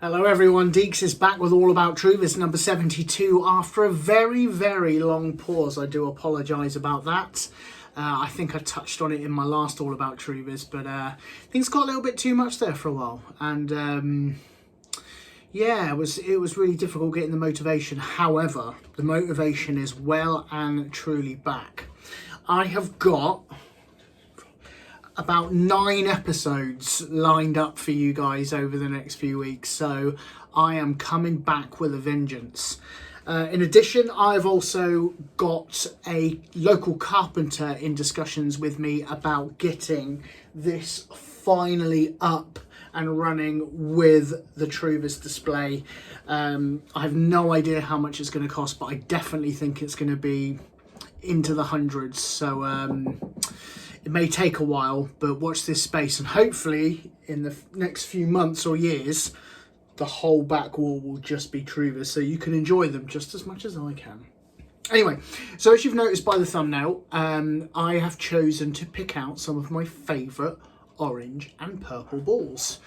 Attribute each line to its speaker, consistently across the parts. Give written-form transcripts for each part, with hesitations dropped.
Speaker 1: Hello everyone, Deeks is back with All About Truvis number 72 after a very, very long pause. I do apologise about that. I think I touched on it in my last All About Truvis, but things got a little bit too much there for a while. And yeah, it was really difficult getting the motivation. However, the motivation is well and truly back. I have got about 9 episodes lined up for you guys over the next few weeks, so I am coming back with a vengeance. In addition, I've also got a local carpenter in discussions with me about getting this finally up and running with the Truvis display. I have no idea how much it's going to cost, but I definitely think it's going to be into the hundreds, so it may take a while, but watch this space, and hopefully in the next few months or years the whole back wall will just be Truvis, so you can enjoy them just as much as I can. Anyway, so as you've noticed by the thumbnail, I have chosen to pick out some of my favourite orange and purple balls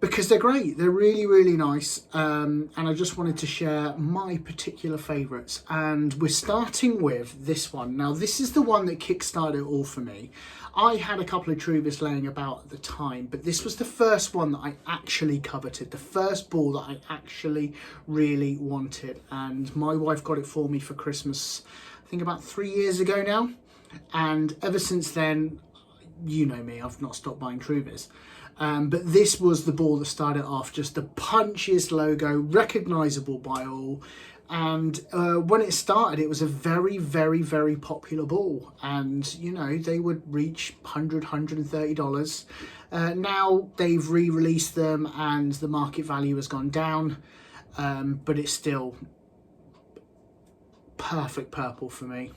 Speaker 1: because they're great. They're really, really nice, and I just wanted to share my particular favourites. And we're starting with this one. Now, this is the one that kickstarted it all for me. I had a couple of Truvis laying about at the time, but this was the first one that I actually coveted, the first ball that I actually really wanted. And my wife got it for me for Christmas, I think about 3 years ago now. And ever since then, you know me, I've not stopped buying Truvis. But this was the ball that started off, just the punchiest logo, recognisable by all. And when it started, it was a very, very, very popular ball. And, you know, they would reach $100, $130. Now they've re-released them and the market value has gone down. But it's still perfect purple for me.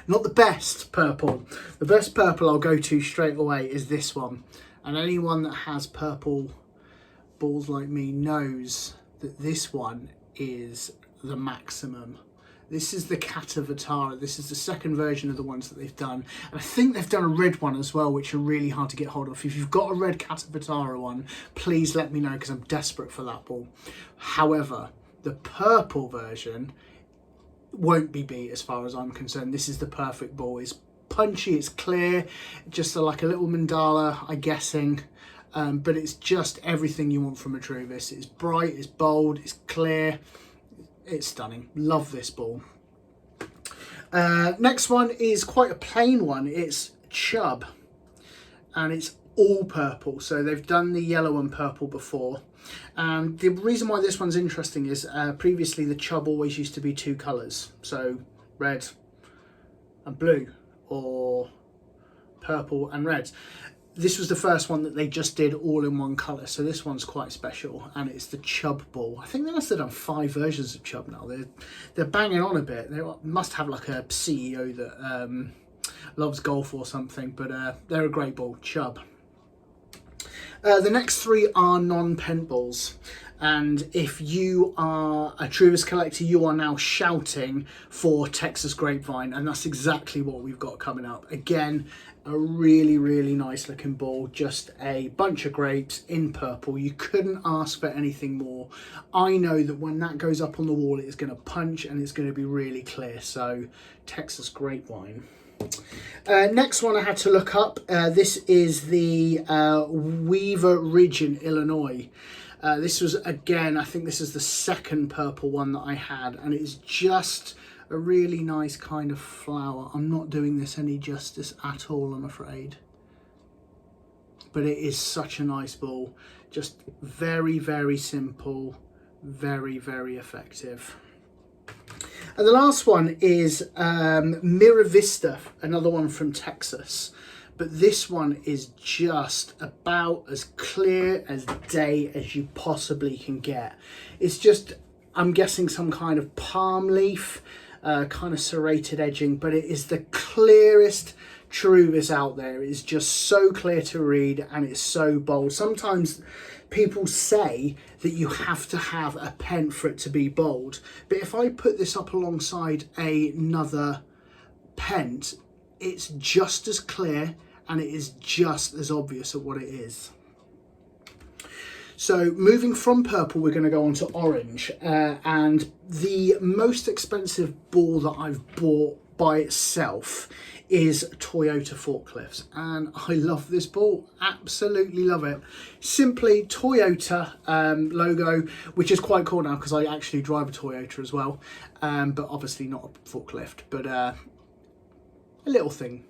Speaker 1: Not the best purple. The best purple I'll go to straight away is this one. And anyone that has purple balls like me knows that this one is the maximum. This is the Catavatara. This is the second version of the ones that they've done. And I think they've done a red one as well, which are really hard to get hold of. If you've got a red Catavatara one, please let me know because I'm desperate for that ball. However, the purple version won't be beat as far as I'm concerned. This is the perfect ball. It's punchy, it's clear, just like a little mandala, I'm guessing, but it's just everything you want from a Truvis. It's bright, it's bold, it's clear, it's stunning. Love this ball. Next one is quite a plain one. It's Chub, and it's all purple. So they've done the yellow and purple before. And the reason why this one's interesting is previously the Chub always used to be 2 colours, so red and blue, or purple and red. This was the first one that they just did all in one colour, so this one's quite special, and it's the Chub ball. I think they must have done 5 versions of Chub now. They're banging on a bit. They must have like a CEO that loves golf or something, but they're a great ball, Chub. The next 3 are non-pent balls. And if you are a Truvis collector, you are now shouting for Texas Grapevine, and that's exactly what we've got coming up. Again, a really, really nice looking ball, just a bunch of grapes in purple. You couldn't ask for anything more. I know that when that goes up on the wall, it is going to punch and it's going to be really clear. So Texas Grapevine. Next one I had to look up. This is the Weaver Ridge in Illinois. This was, again, I think this is the second purple one that I had, and it's just a really nice kind of flower. I'm not doing this any justice at all, I'm afraid. But it is such a nice ball. Just very, very simple, very, very effective. And the last one is Mira Vista, another one from Texas. But this one is just about as clear as day as you possibly can get. It's just, I'm guessing some kind of palm leaf, kind of serrated edging, but it is the clearest Truvis out there. It is just so clear to read, and it's so bold. Sometimes people say that you have to have a pen for it to be bold, but if I put this up alongside another pen, it's just as clear and it is just as obvious at what it is. So moving from purple, we're going to go on to orange. And the most expensive ball that I've bought by itself is Toyota forklifts, and I love this ball, absolutely love it. Simply Toyota logo, which is quite cool now because I actually drive a Toyota as well, but obviously not a forklift, but a little thing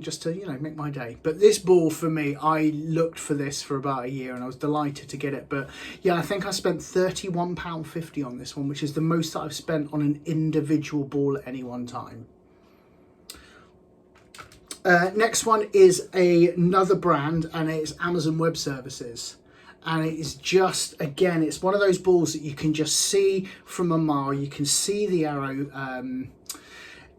Speaker 1: just to, you know, make my day. But this ball for me, I looked for this for about a year and I was delighted to get it. But yeah, I think I spent £31.50 on this one, which is the most that I've spent on an individual ball at any one time. Next one is another brand, and it's Amazon Web Services. And it is just, again, it's one of those balls that you can just see from a mile. You can see the arrow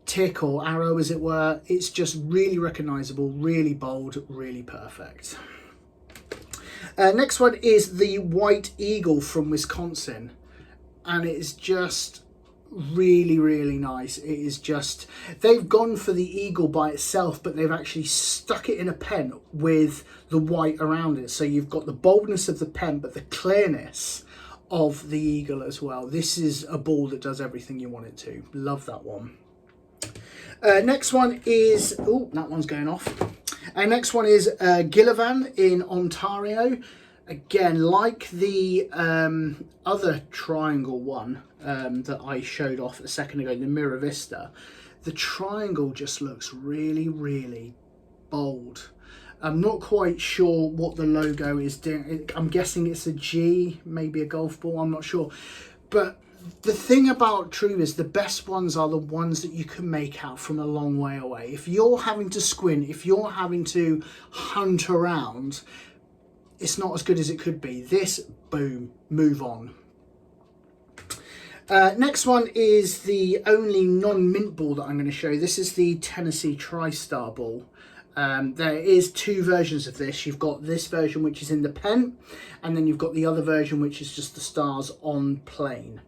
Speaker 1: tick or arrow, as it were. It's just really recognizable, really bold, really perfect. Next one is the White Eagle from Wisconsin, and it is just really nice. It is just, they've gone for the eagle by itself, but they've actually stuck it in a pen with the white around it, so you've got the boldness of the pen but the clearness of the eagle as well. This is a ball that does everything you want it to. Love that one. Next one is, oh, that one's going off. Next one is Gillivan in Ontario. Again, like the other triangle one that I showed off a second ago, the Mirror Vista, the triangle just looks really bold. I'm not quite sure what the logo is doing. I'm guessing it's a G, maybe a golf ball, I'm not sure. But the thing about Truvis, the best ones are the ones that you can make out from a long way away. If you're having to squint, if you're having to hunt around, it's not as good as it could be. This, boom, move on. Next one is the only non-mint ball that I'm going to show. This is the Tennessee TriStar ball. There is two versions of this. You've got this version which is in the pen, and then you've got the other version which is just the stars on plain.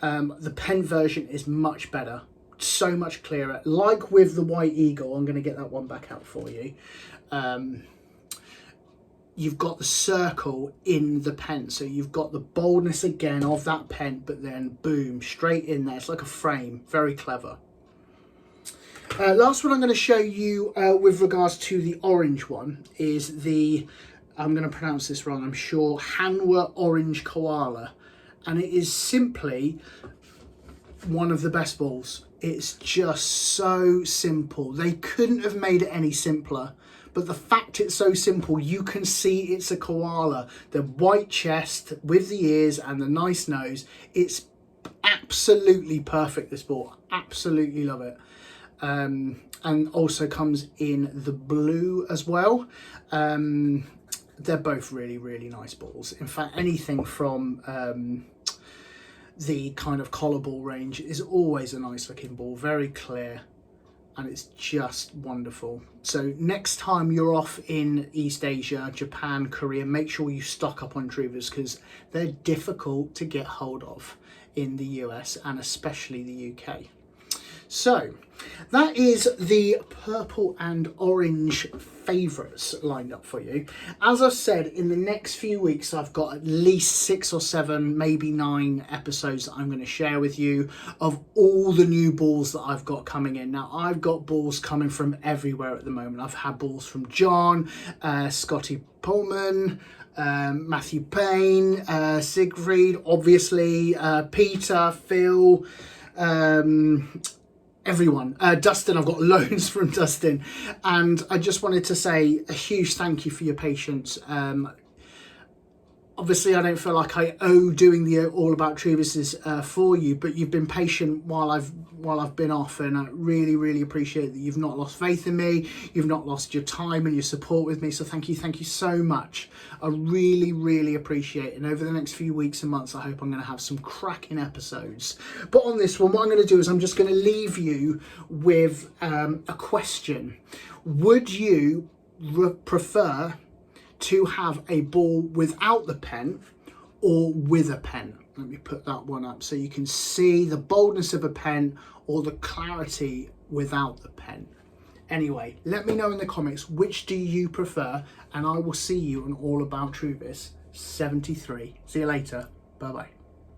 Speaker 1: The pen version is much better, so much clearer. Like with the White Eagle, I'm going to get that one back out for you. You've got the circle in the pen, so you've got the boldness again of that pen, but then boom, straight in there. It's like a frame, very clever. Last one I'm going to show you with regards to the orange one is the, I'm going to pronounce this wrong, I'm sure, Hanwha Orange Koala, and it is simply one of the best balls. It's just so simple. They couldn't have made it any simpler. But the fact it's so simple, you can see it's a koala. The white chest with the ears and the nice nose. It's absolutely perfect, this ball. Absolutely love it. And also comes in the blue as well. They're both really nice balls. In fact, anything from the kind of collar ball range is always a nice looking ball. Very clear. And it's just wonderful. So next time you're off in East Asia, Japan, Korea, make sure you stock up on Truvis, because they're difficult to get hold of in the US and especially the UK. So that is the purple and orange favourites lined up for you. As I've said, in the next few weeks I've got at least 6 or 7, maybe 9 episodes that I'm going to share with you of all the new balls that I've got coming in. Now, I've got balls coming from everywhere at the moment. I've had balls from John, Scotty Pullman, Matthew Payne, Siegfried, obviously, Peter, Phil, everyone. Dustin, I've got loads from Dustin, and I just wanted to say a huge thank you for your patience. Obviously, I don't feel like I owe doing the All About Truvis's for you, but you've been patient while I've been off, and I really appreciate that you've not lost faith in me, you've not lost your time and your support with me. So thank you so much. I really appreciate it. And over the next few weeks and months, I hope I'm going to have some cracking episodes. But on this one, what I'm going to do is I'm just going to leave you with a question. Would you prefer to have a ball without the pen or with a pen? Let me put that one up so you can see the boldness of a pen or the clarity without the pen. Anyway, let me know in the comments, which do you prefer, and I will see you on All About Truvis 73. See you later. Bye bye.